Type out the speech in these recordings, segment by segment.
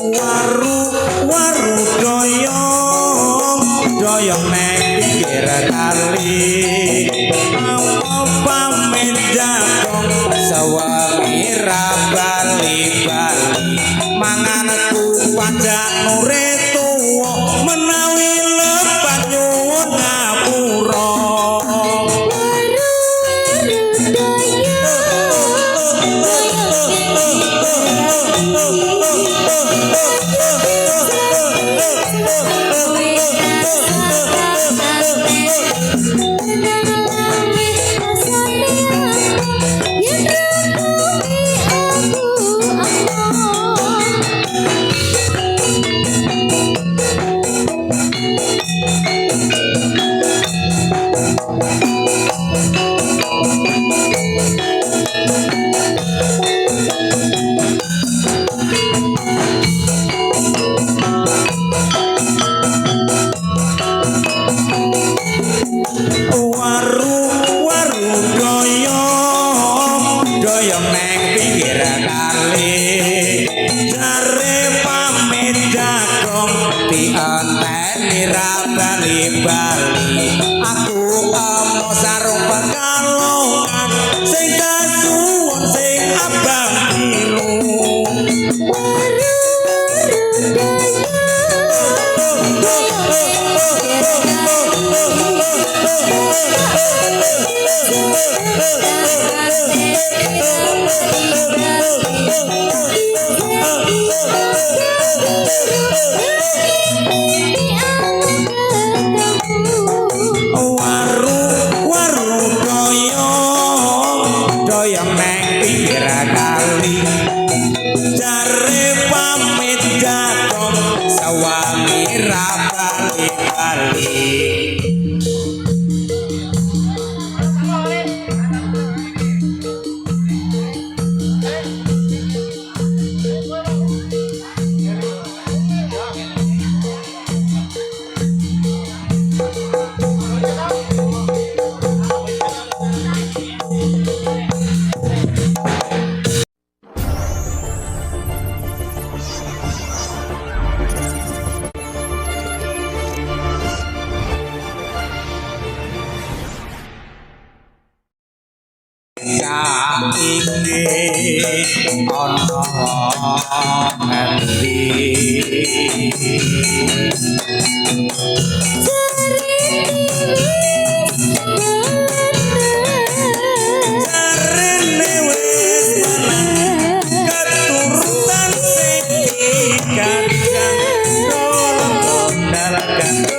waru doyong nek pinggir kali apa pamit jagong sawangi ra bali-bali mangan pajak nure tuwa menawi lepat nyuwun ngapura doyong neng pinggir kali jare pamit jagong dienteni ra bali-bali aku amo sarung pekalongan sing kasuwun sing abang biru waru doyong neng pinggir kali jare pamit jagong sawangi ra bali-bali iki ana ngendi jarene wis menang keturutan sing dikandang dolong dalagan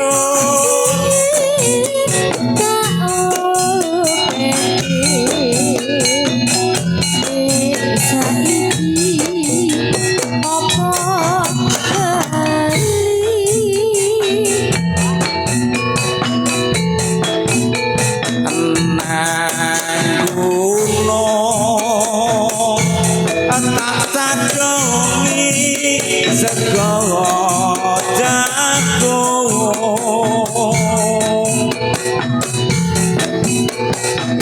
tak sadongi segala jagung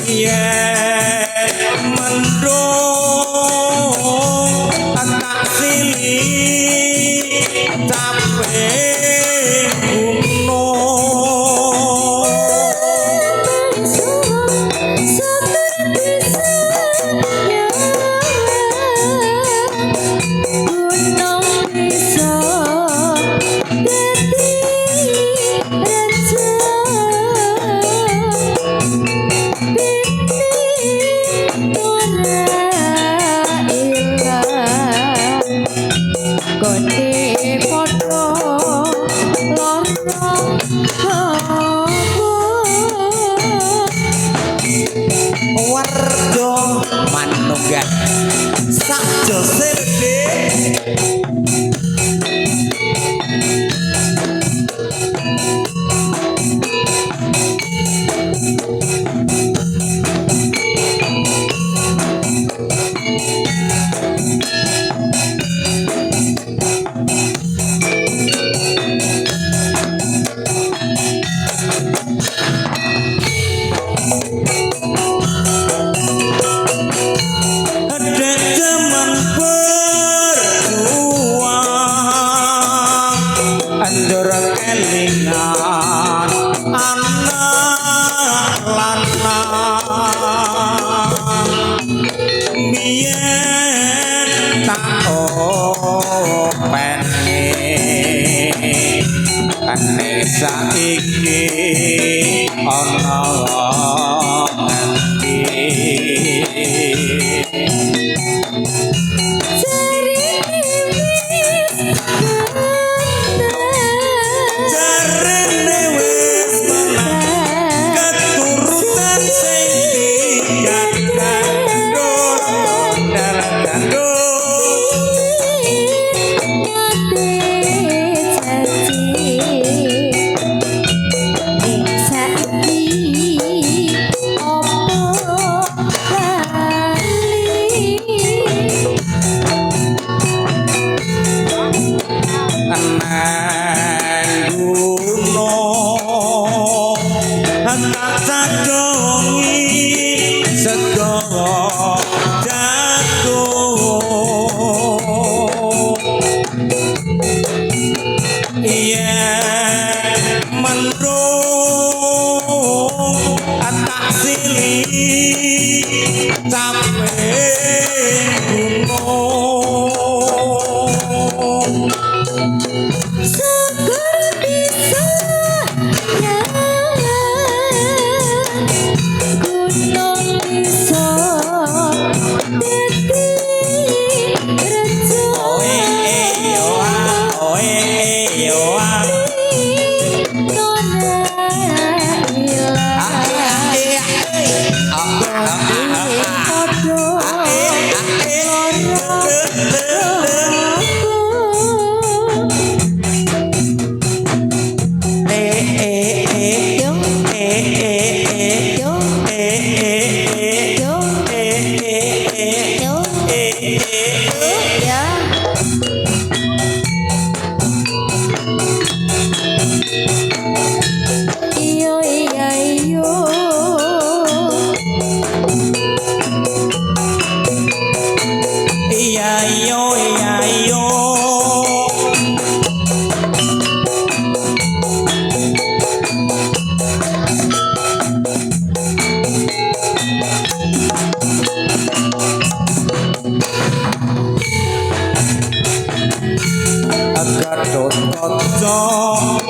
yen mendung tak silih tapi warga manunggal sak josirde pene ane saiki ana ngendi jarene wis menang keturutan sing digandul dalan gandul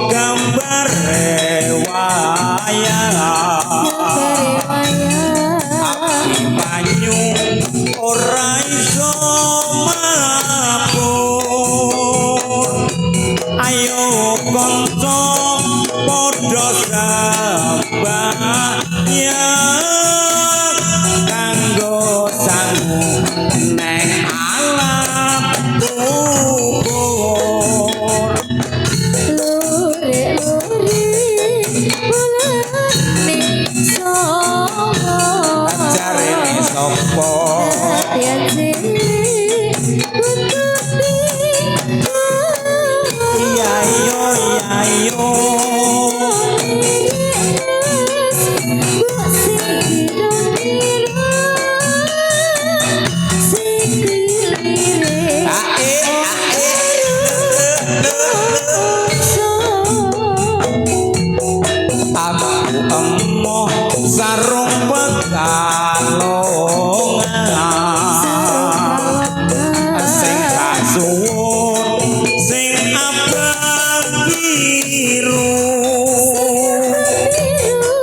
gambar api banyu ora iso mabur ayo kanca padha sambayang kanggo sangu neng alam kubur sarung pekalongan sing kasuwun sing abang biru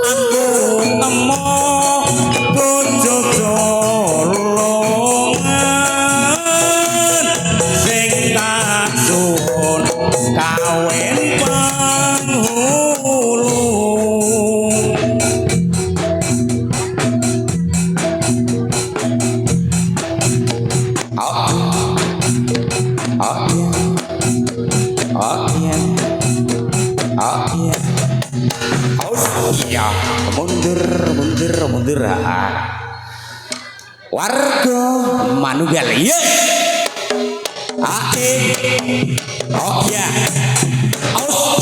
aku emoh bojo dolongan sing kasuwun kawin penghulu. Ya, mundur warga manunggal iya oh ya Allah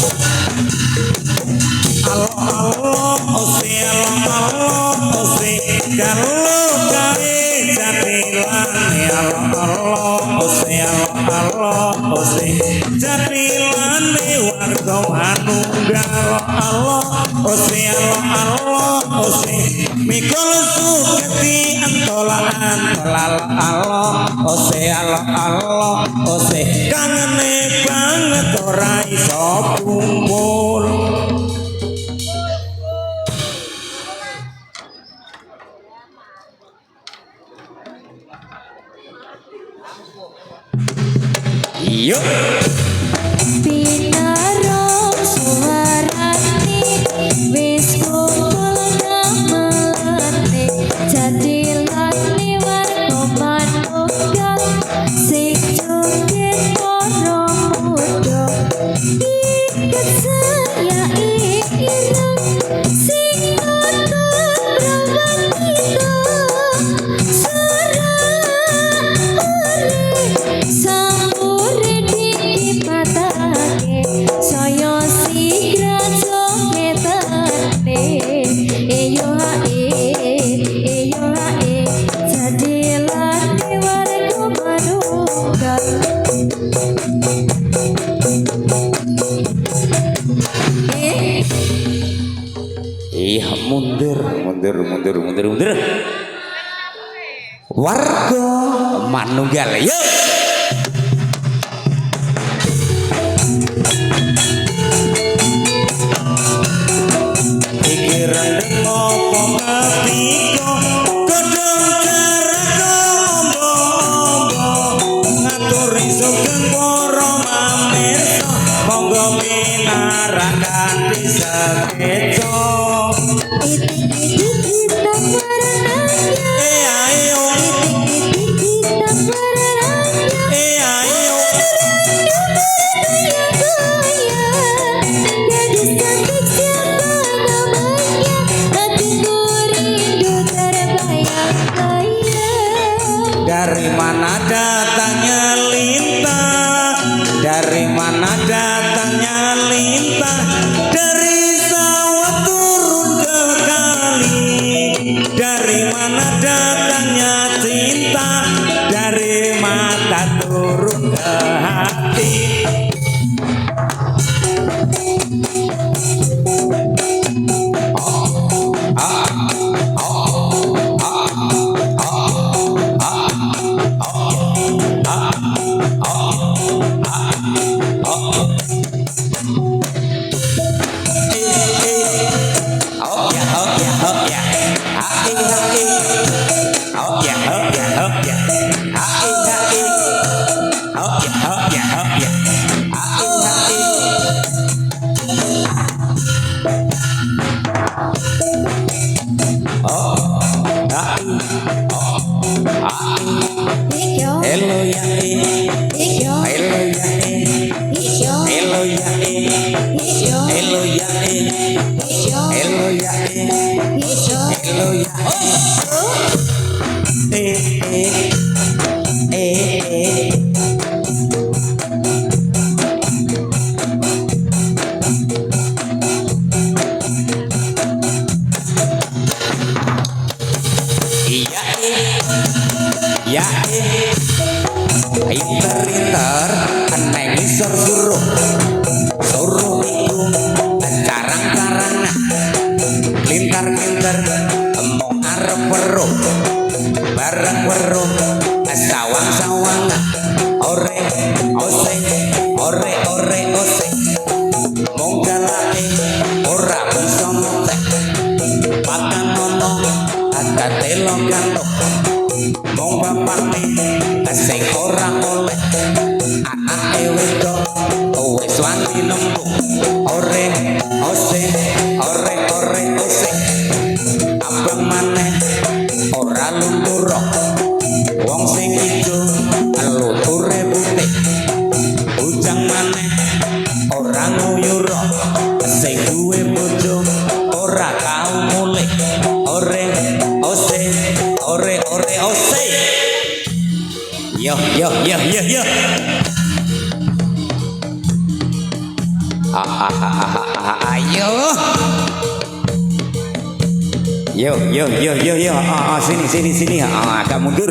Jatilane warga manunggal Allah ose Allah ose mikul sugeti antolaan lal Allah ose Allah ose kangene banget ora iso kumpul. Yuk Pinaro suarane wis kumpul gamelane jadilane warga manunggal sing joget para muda iket saya ireng sing nonton prawatita Sampure dipatake saya sigra jogetane eyo hae jadilane warga manunggal mundur warga manunggal yuk rendeng apa ketika kodong caraka ombo-ombo ngaturi sugeng para mamirsa monggo minarakan disekeca itik-itik tak warananya ayo itik-itik tak warananya ayo gadis cantik siapa namanya hatiku rindu terbayang-bayang dari mana datangnya lintah dari mana datangnya lintah dari sawah turun ke kali dari mana datangnya cinta dari mata turun ke hati Hello ya hello ya hello ya hello ya hello ya hello ya ya pinter-pinter neng isor suruh iku carang-carangan lintar-lintar emong arep weruh bareng weruh sawang-sawangan ore ose mung galake ora bisa motek pakan nono ada telo gantok mong bapakne sing ora oleh anake wedok wis wani nembung ore ose abang maneh ora luntur wong sing ijo luture putih ujang maneh ora nguyur sing duwe bojo ora tau mulih ore ose yo ayo yo sini agak mundur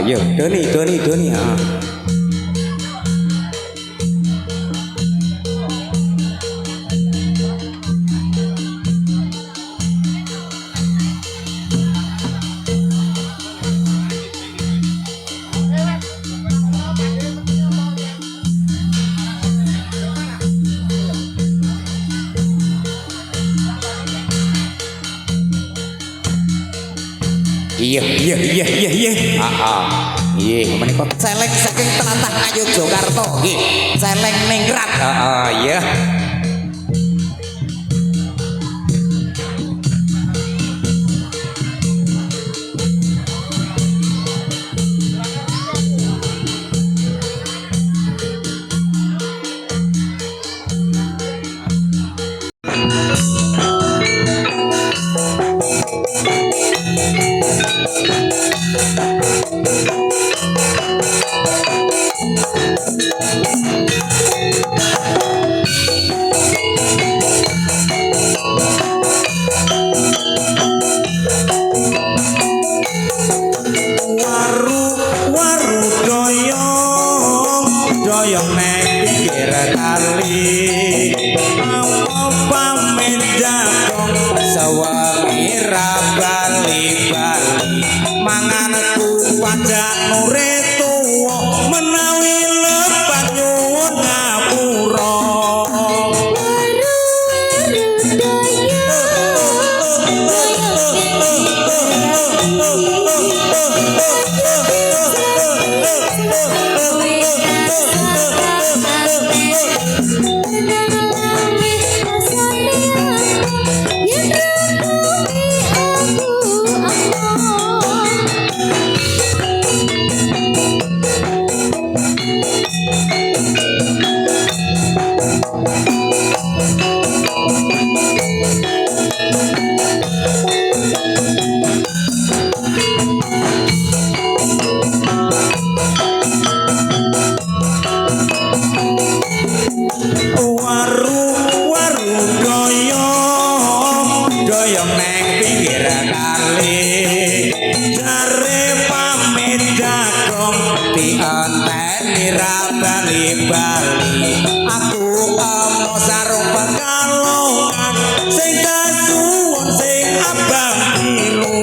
Yo Doni. Iya. Iya, menika celeng saking tlatah Ngayogyakarta nggih. Celeng ningrat. Iya. Doyong neng pinggir kali apa pamit jagong sewangi bali mangan pajak nure tuwa menawi lepat nyuwun ngapura doyong neng pinggir kali jare pamit jagong dienteni ra bali aku amo sarung pekalongan sing kasuwun sing abang biru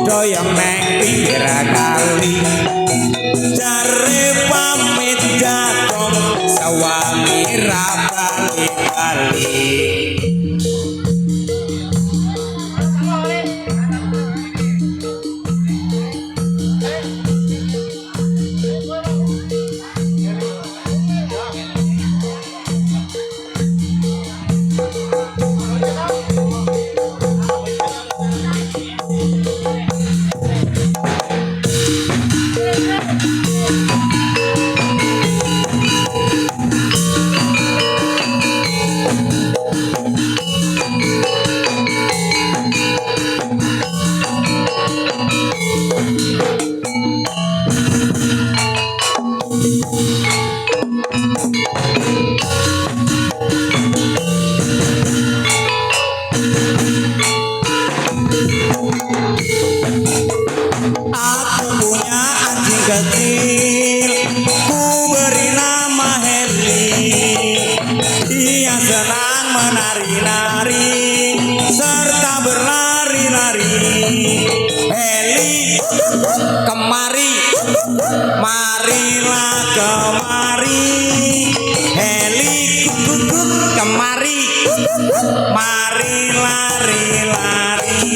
doyong neng pinggir kali jare pamit jagong sewangi ra bali Aku punya anjing kecil, ku beri nama Heli. Dia senang menari-nari serta berlari-lari. Heli, kemari, marilah kemari. Heli, kemari, mari lari-lari.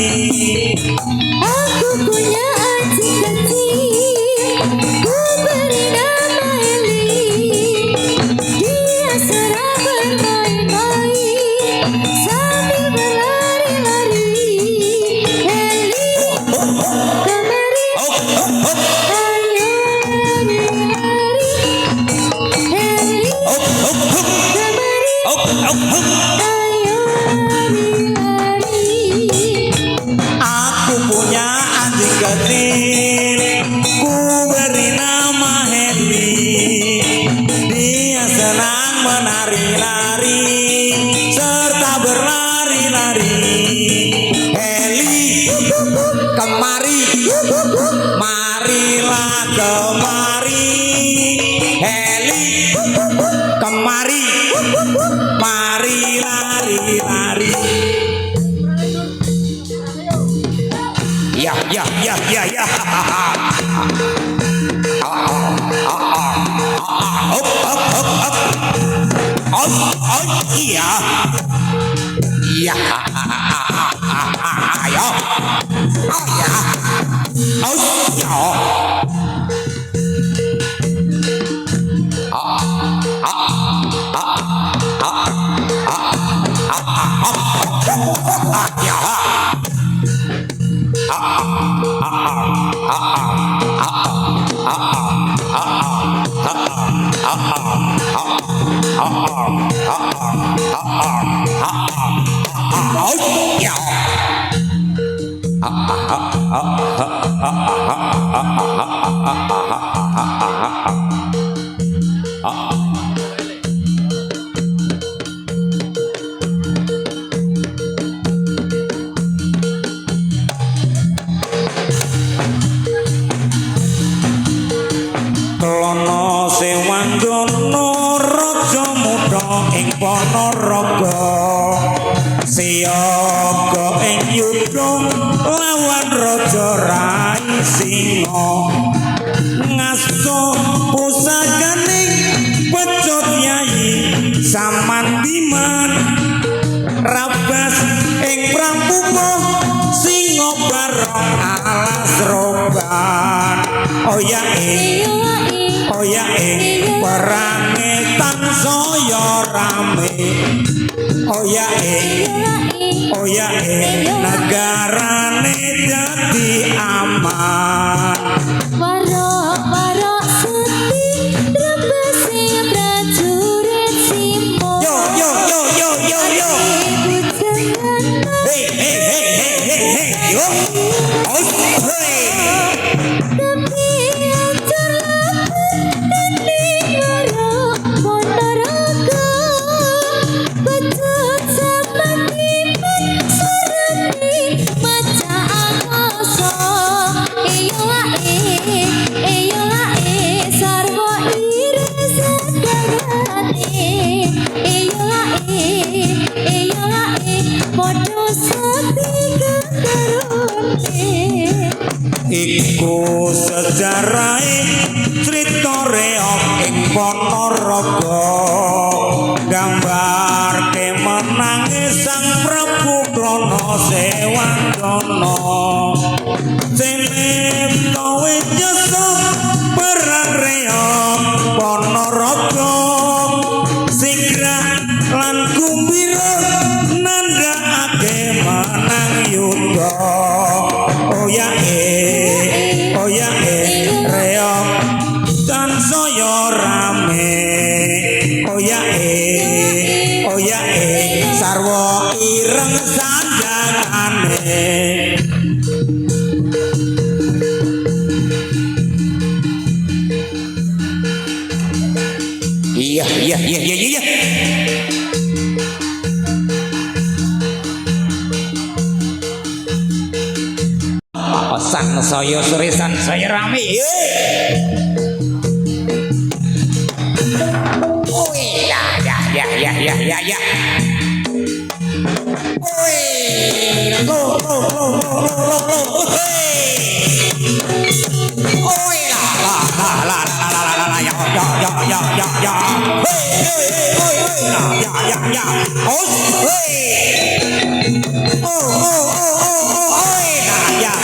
Aku punya anjing kecil, ku beri nama Eli. Dia senang bermain-main sambil berlari-lari. Eli, kemari, ayo lari-lari. kecil ku beri nama Heli. Dia senang menari-nari serta berlari-lari. Heli kemari, marilah kemari. Heli kemari, mari lari-lari. Ya ya ya ya ya. Hop hop hop hop. Oh iya. Iya. Ayo. Oh ya. Oh ya. Lono Sewandono raja muda ing Ponorogo siaga ing yudha lawan raja Rai Singa ngaso pusakaning pecut Yayi Samandiman rabas ing Pramuka Singa bareng alas roban. Oh ya oh ya perange tansaya rame. Oh ya negarane dadi aman. Warok-warok sedih rebesi prajurit Simo. Yo hey yo oh hey. Tapi ancur lapar dinding warok Ponorogo. Pecut Samandiman surati maca akoso. Iyo lae sarwa ire sedarane. Iyo lae podo sepi kekarone. Iku sejarahe crita reog ing Ponorogo gambarke menange Sang Prabu Krana Sewangdono cinipta wicesa perang reog Ponorogo sigrah lan kumbira nandhakake menang yuda. Oh ya reog tansaya rame. Oh ya sarwa ireng sanjangane. Iya pesan saya surisan saya rame. Oh ya. Oi, lo. Oi la ya. Oi ya. Oh, hey. Oh. Oi la ya. Oh,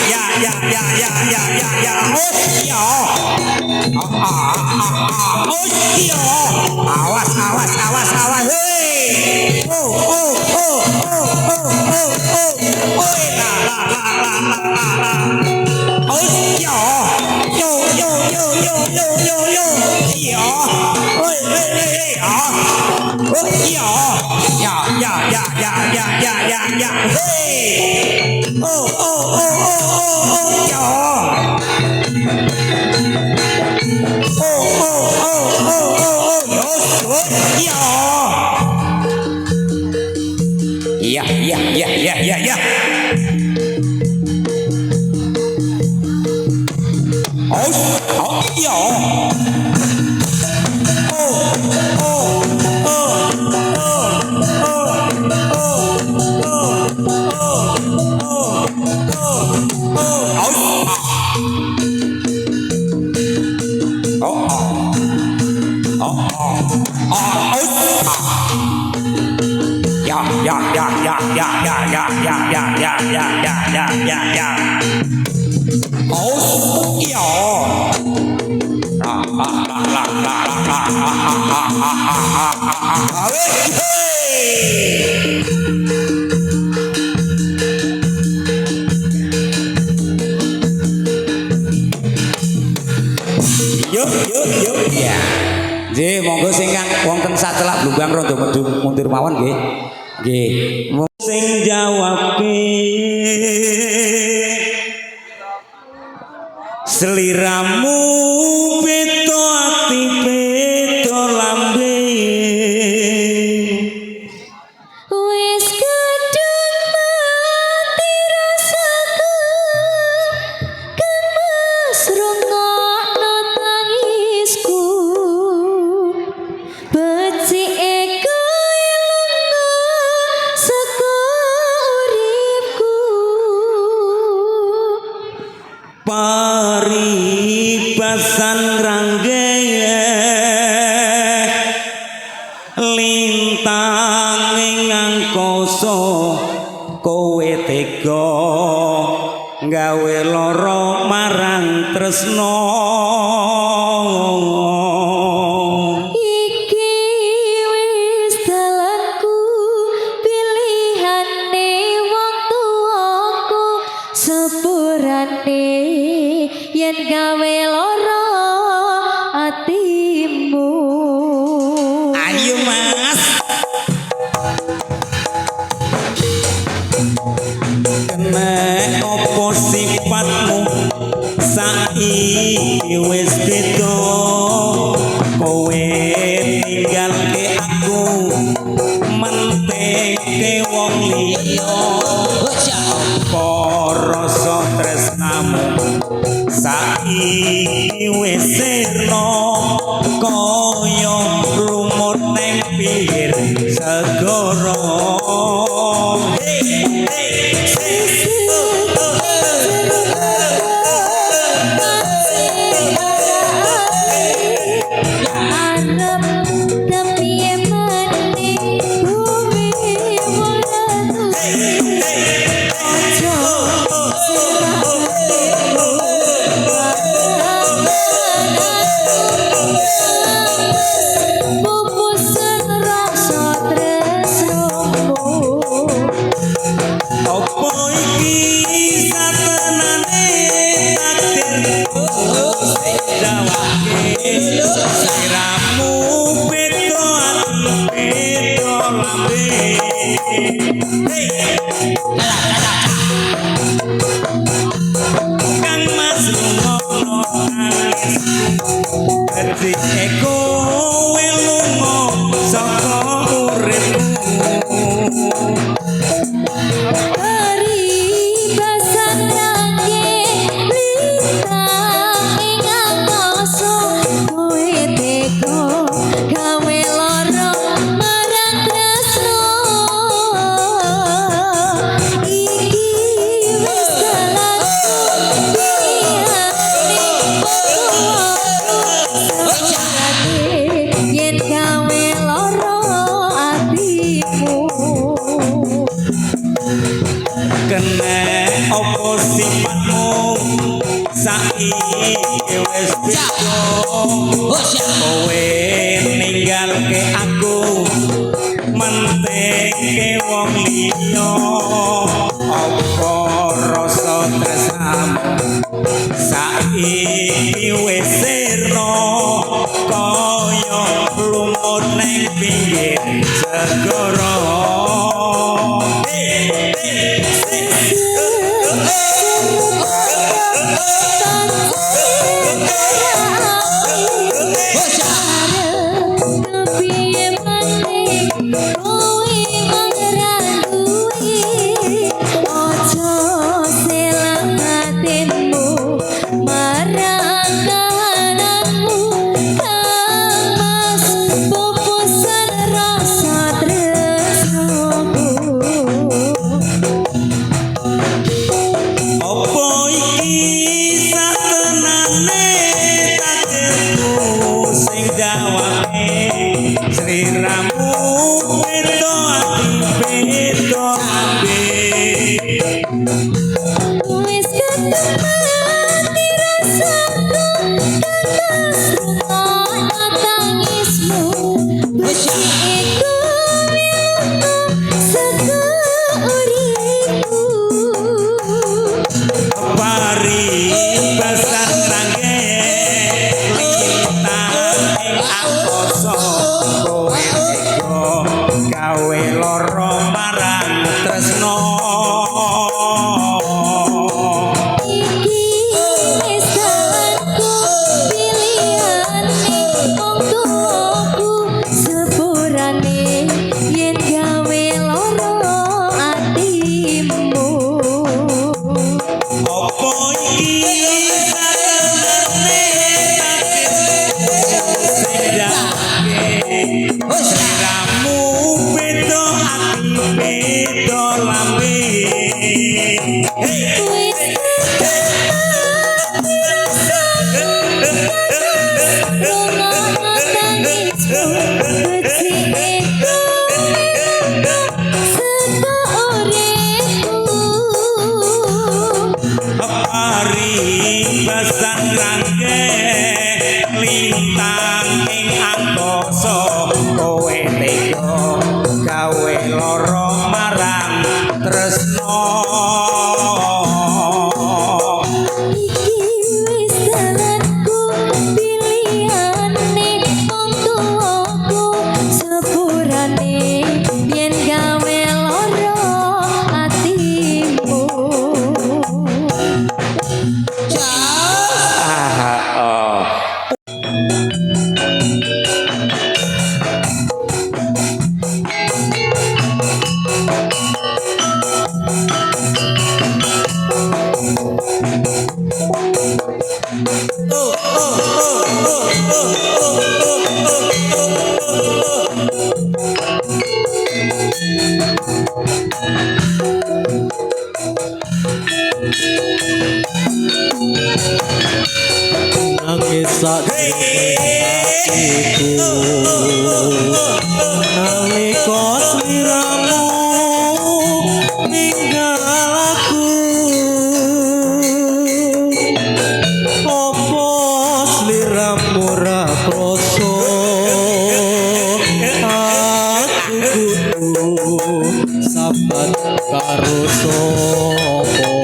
ya. Oh, ya. Awas. Hey. Oh. Oi la. Oh, ya. Yo. Ya. Oi. Oh, ya. ya. Hey. Oh, ya. Ya. Oh, ya. Ya. Oh, ya. Yuk ya. Nggih, monggo sing kang wonten sacelak blumbang rada mundur mawon nggih. Nggih. Sing jawabke seliramu beto ati beto lambe Wis kadung mati rasaku kemas rungokno tangisku becike kowe lunga saka uripku paribasan ranggaya lintang ing angkasa kowe tega gawe lara marang tresna iki wis dalanku pilihane wong tuaku sepurane yen gawe lara atimu ayo mas kena opo sifatmu saiki wis beda kowe ninggalke aku menteke wong liya rasa tresnamu saiki wis sirna kaya lumut ning pinggir segara arep tapi maning bumi mulatu ojo pupusan rasa tresnomu opo iki satenane takdir jawabke siramu beto ati beto lambe kang mas lungono nangis dadi kowe lunga saka uripku paribasan range lintang ing angkasa kowe tega gawe lara marang tresno iki wis dalanku pilihane yen gawe lara atimu kena opo sifatmu saiki wis beda kowe ninggalke aku menteke wong liya opo rasa tresnamu saiki wis sirna kaya lumut ning pinggir segoro sliramu beda ati beda ati wis ketemen dirasaku kata tangismu besi iku saka uriku pari basan nangge lintang ing angkasa kowe tega gawe lara marang tresno iki wis dalanku pilihane wong tuaku sepurane yen gawe lara atimu apa iki sakjane sliramu beda ati beda lambe wis pari basan rangge lintang ing angkasa kowe tega gawe lara marang tresno iki wis dalanku pilihane wong tuaku sepurane yen gawe lara atimu nangis hatiku nalika sliramu ninggal aku opo sliramu ra krasa aku kudu sabat karo sapa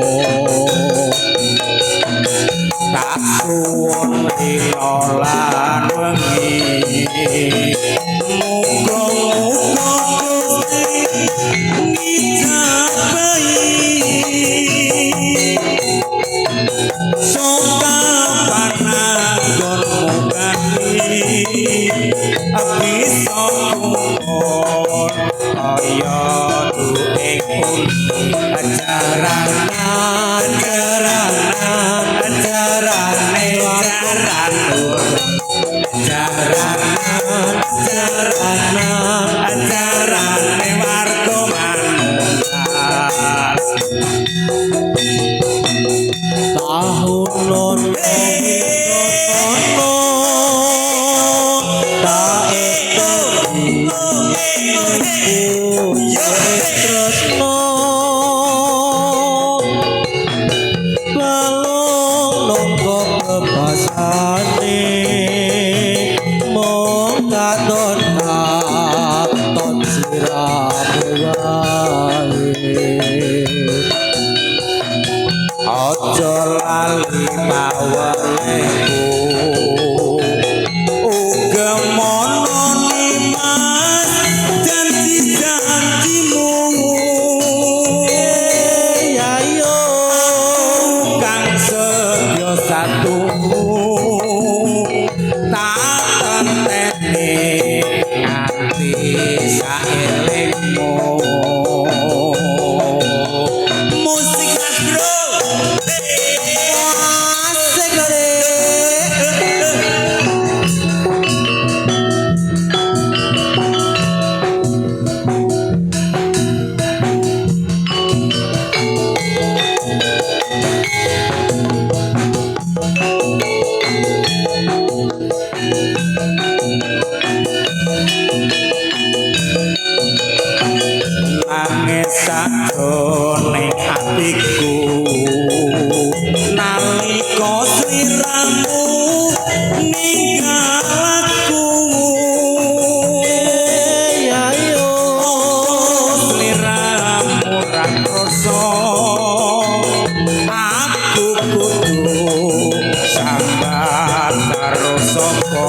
tak suwun dina lan wengi muga-muga Gusti ngijabahi soka pananggonmu gani bisa kumpul kaya duwe uli ajarane warga manunggal tahun non tak tresno balung nongko kebasane mong katon katon siramu wae aja lali paweleku uga mono nimas janji bersatu tak tenteni nganti saelingmu musik Mas Bro Asik kali. nangis sakjroning atiku nalika sliramu ninggal aku Ya yo. sliramu ra krasa aku kudu sambat karo sapa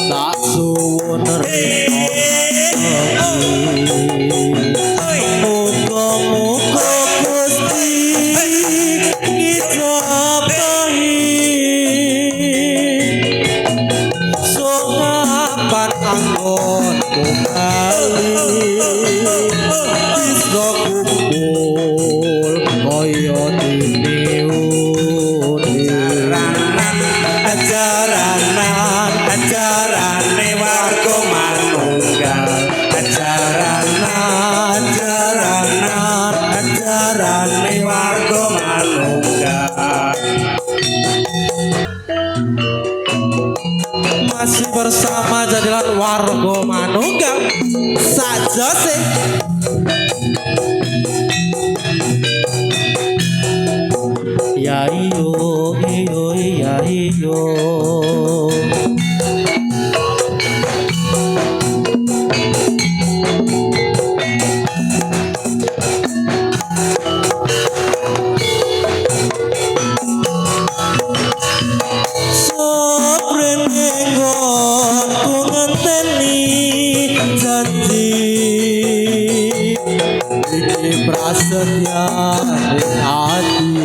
Tak suwun muga-muga Gusti ngijabahi sopan anggonku kali bisa kumpul kaya dene ajarane warga manunggal ajarane warga manunggal masih bersama jadilan warga manunggal saja sih. Ya iyo iyo ya iyo. Soprenenggonku ngenteni janji iki prasetya ning ati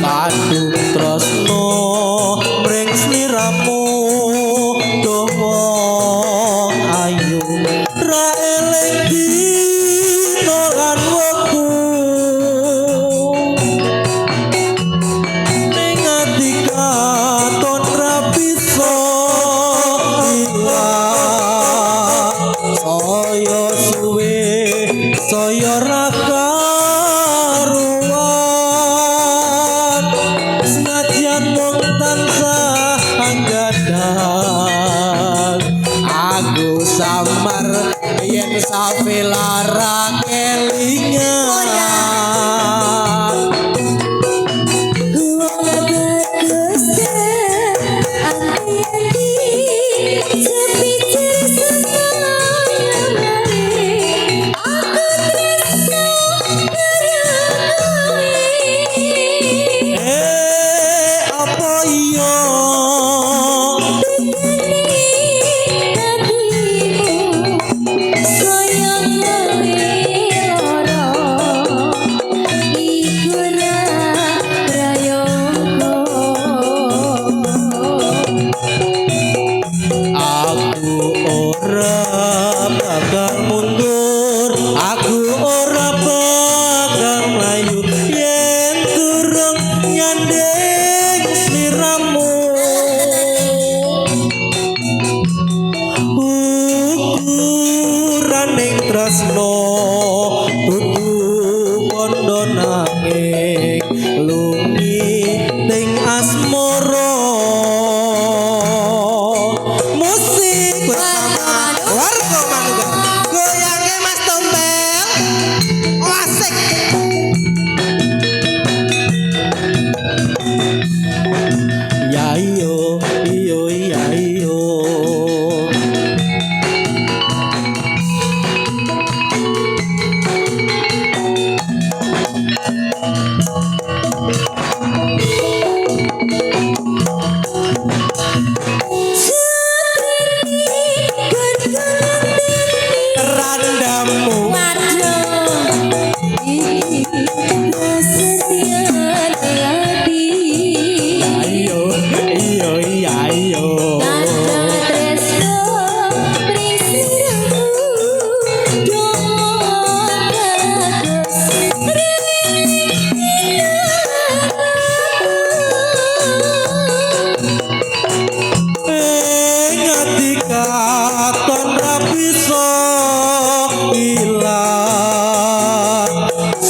kadung tresno mring sliramu dawa ayu ra eling dina lan wektu ning ati katon ra bisa ilang saya suwe saya ra karuan senajan mung tansah anggadang aku samar yen savelara kelingan Wong bagus ati-ati sepicir seneng aku tresno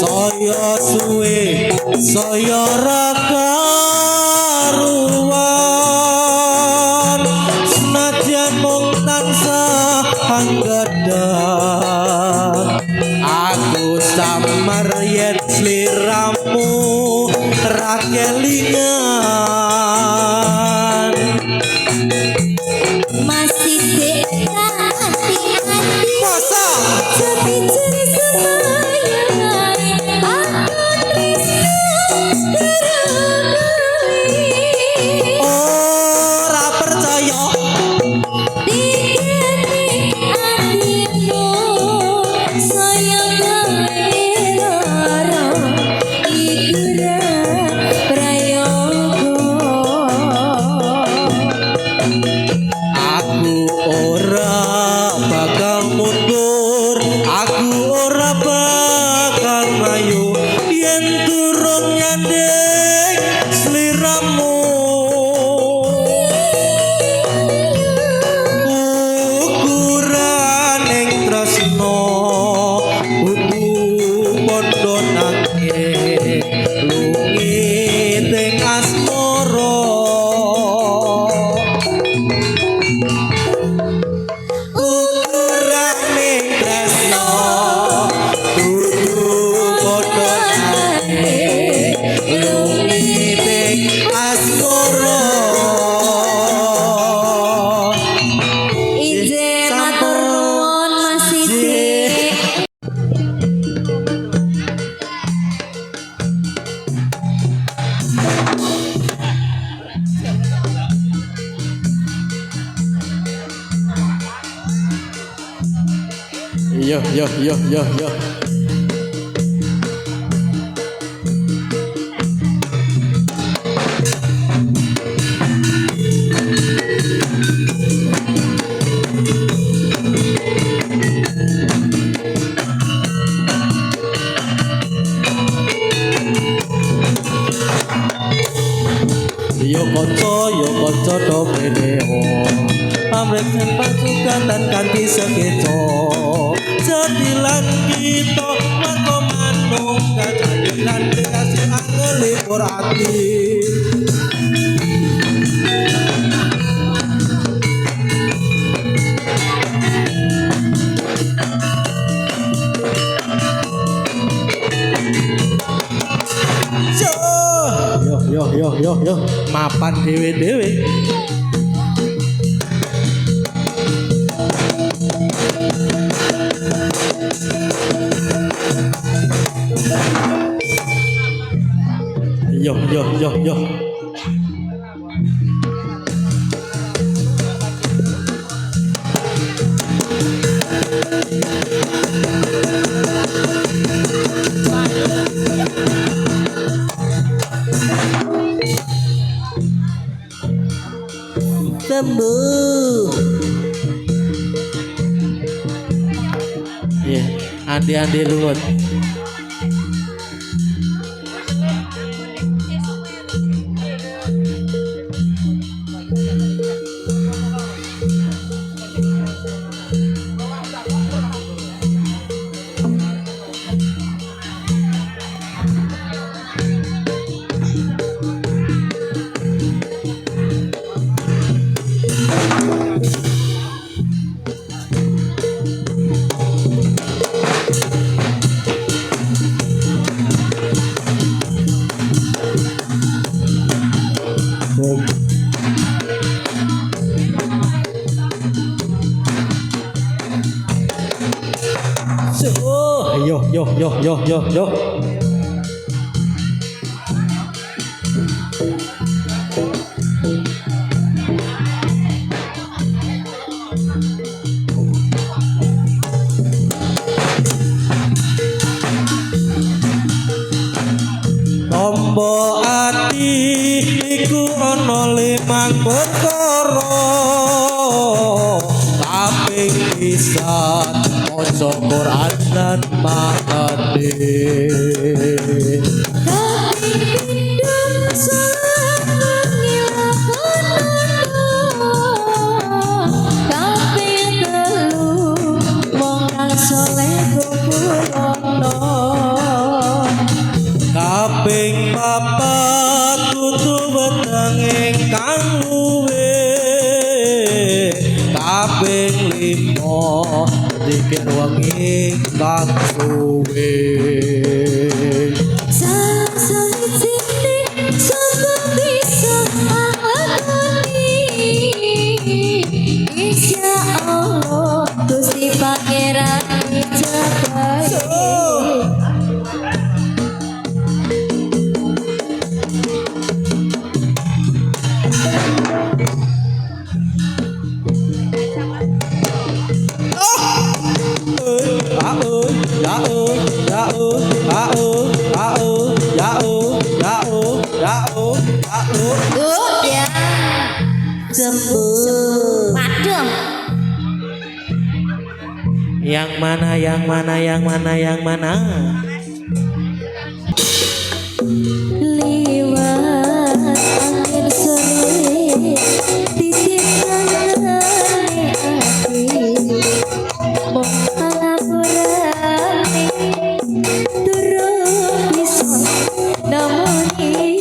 saya suwe saya ra karuan senajan mung tansah anggadang aku samar yen sliramu ra kelingan Masih deka hati-hati masa Tapi ceri semayan Aku tresno terugui ora percaya Dikene hatimu Sayang gawe lara Iku ra prayoga aku ora bakal mundur aku ora bakal mayu yen turun nyandeng sliramu ukuraning tresno kudu padha nangge lungiting asmara ukuraning tresno kudu padha nangge lungiting asmara Ijen matur nuwun Mas Sidik. Yo yo yo yo yo. Yo kanca domeneo amrek pasukan dan kanthi sekeco jadilan kita mako manunggal jadilan kasih angelipur ati yo mapan dewe-dewe yo sembuh ya andi lungut yo tombo ati iku ana limang perkara kaping pisan maca Quran lan makane Soleh kukulono papat tutu weteng ingkang luwe kaping 5 dikir wengi kang suwe Sawiji sapa bisa akoni insyaallah Gusti Pangeran jabai ya sembuh waduh yang mana liwat angin sore titip tangan hati mong alamurane turun bisa namoni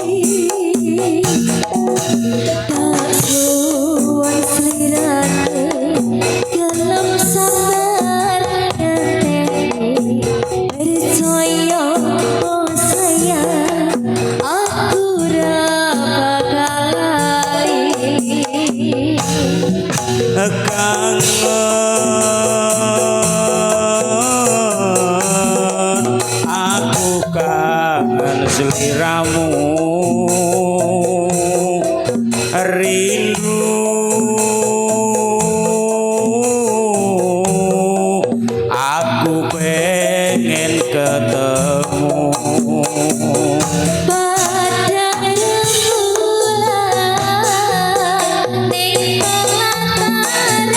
tak suwan selirane dalam sabar ngerteni percaya oh sayang aku ra bakal lali kangen aku kangen seliramu rindu aku pengen ketemu pada rembulan ning pelataran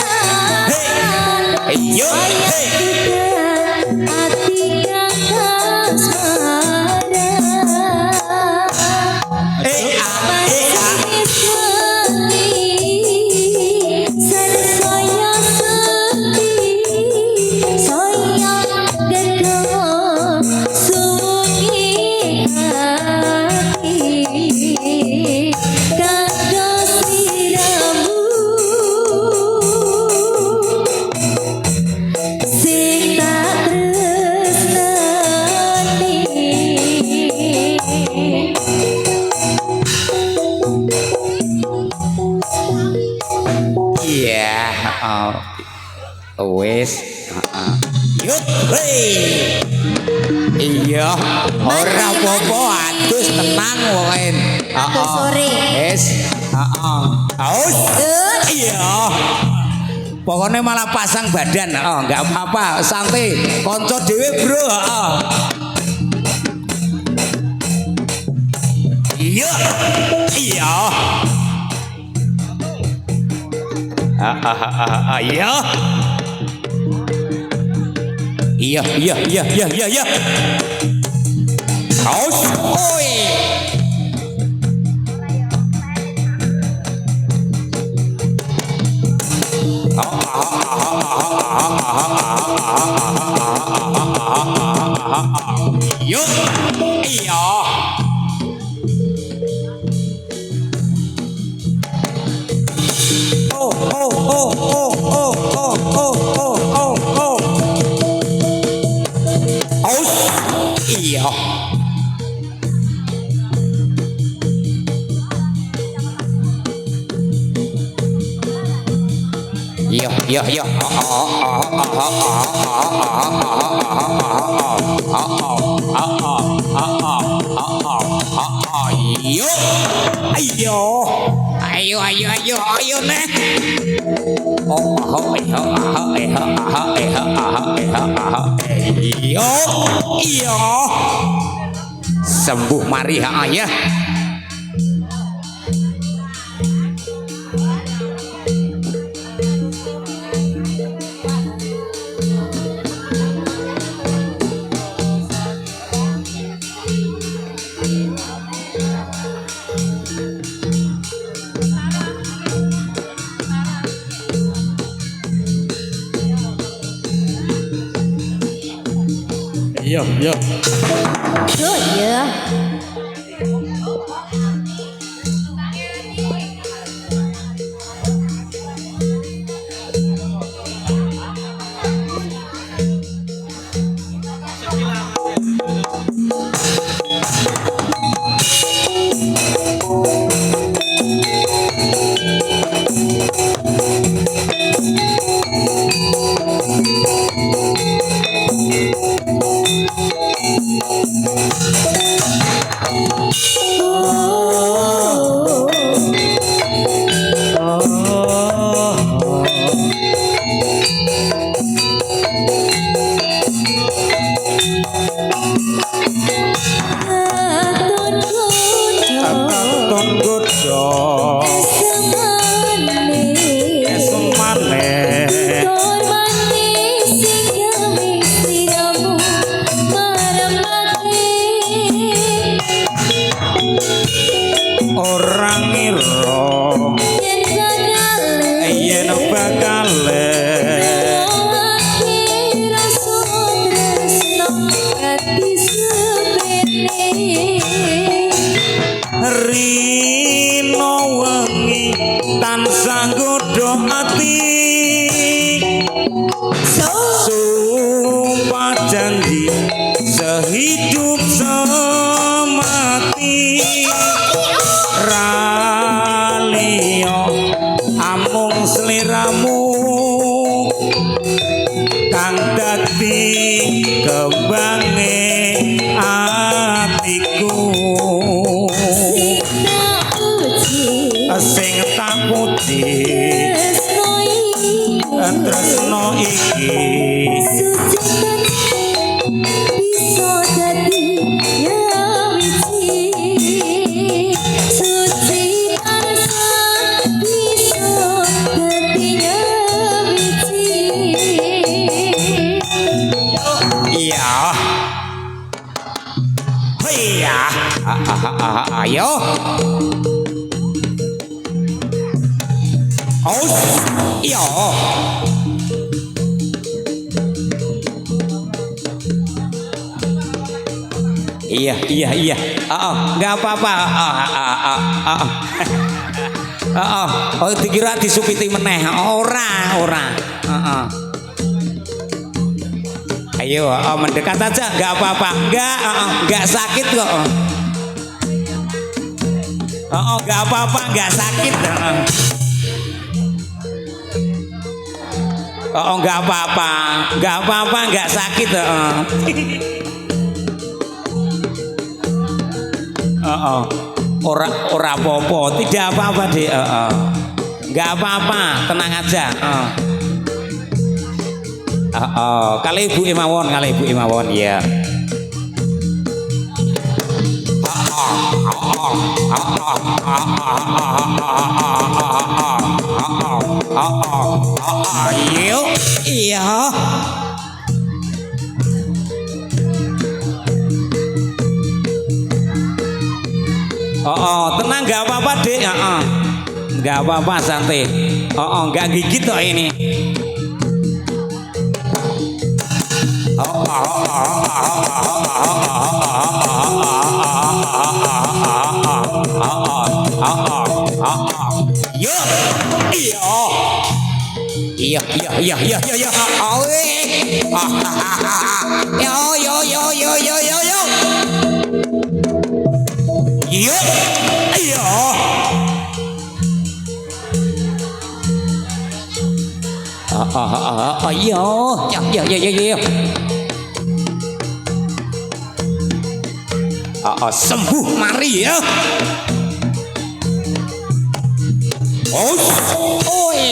Yo, hati kang kasmaran Sarsaya sepi sayang gegem sungi hati kanggo sliramu sing tak tresnani iya, wes, yuk, hei, iya, ora apa-apa, adus tenang, wae, Adus sore. wes, aus, iya, pokoknya malah pasang badan, nggak apa-apa, santai, konco dewe bro, iya, iya. Iya. Iya. Aus, oi. Yuk, iya. Iya. Iya. Ayo neh. Iya. Sembuh mari ya. Iya. Oh iya. Katon godho esmane orang ngira yen bakale rino wengi tansah godho ati sumpah janji sehidup semati raliyo amung sliramu kang dadi kembange atiku sing tak puji tresno iki bisa dadi nyawiji suci arsa bisa dadi nyawiji iya iya ayo aus iya iya nggak apa-apa oh dikira disupiti meneh ora ayo mendekat aja nggak apa-apa nggak sakit kok nggak apa-apa nggak sakit nggak apa-apa nggak sakit ora apa-apa tidak apa-apa deh nggak apa-apa tenang aja kali ibu imawon ya ayo iya tenang nggak apa-apa dek nggak apa-apa santai nggak gigit kok ini yo iya awe yo iya sembuh mari ya oi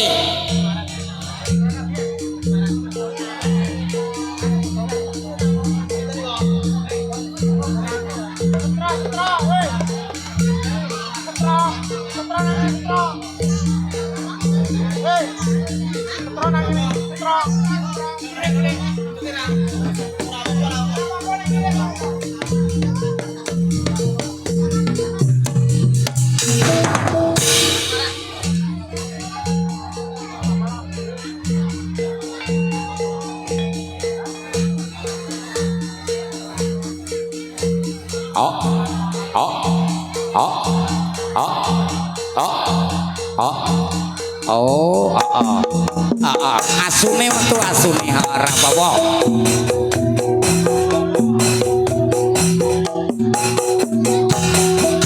asune metu asune ora apa-apa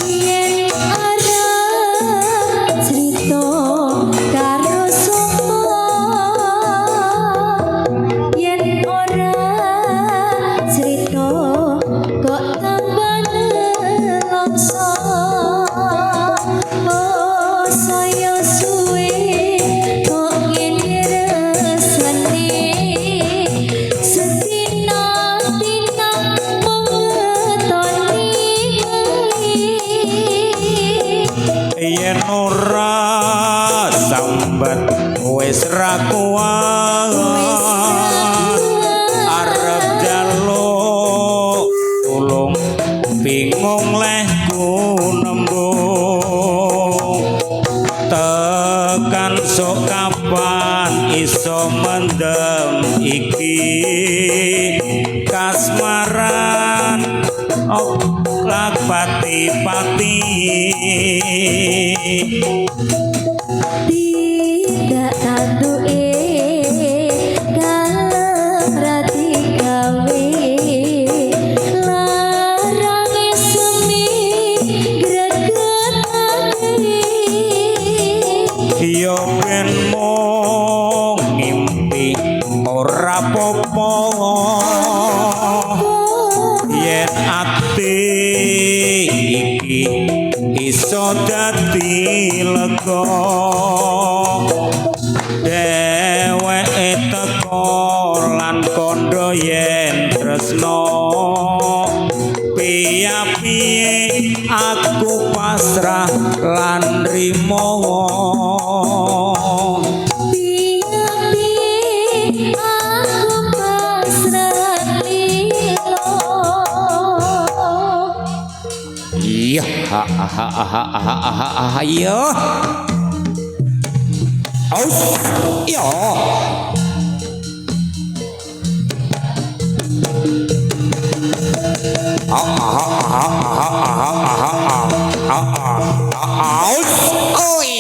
yen ora cerita karo sapa yen ora cerita bingung lehku nembung tekan sok kapan iso mendem iki kasmaran oklak pati-pati tidak tanduke kalem rati gawe larange semi gregetake yo ben mung ngimpi ora popo yen ati iki iso dadi lega dheweke teko lan kandha yen tresno piye-piye aku pasrah lan rimo piye-piye aku pasrah lilo iya iya aus iya aus oi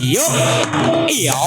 yo iya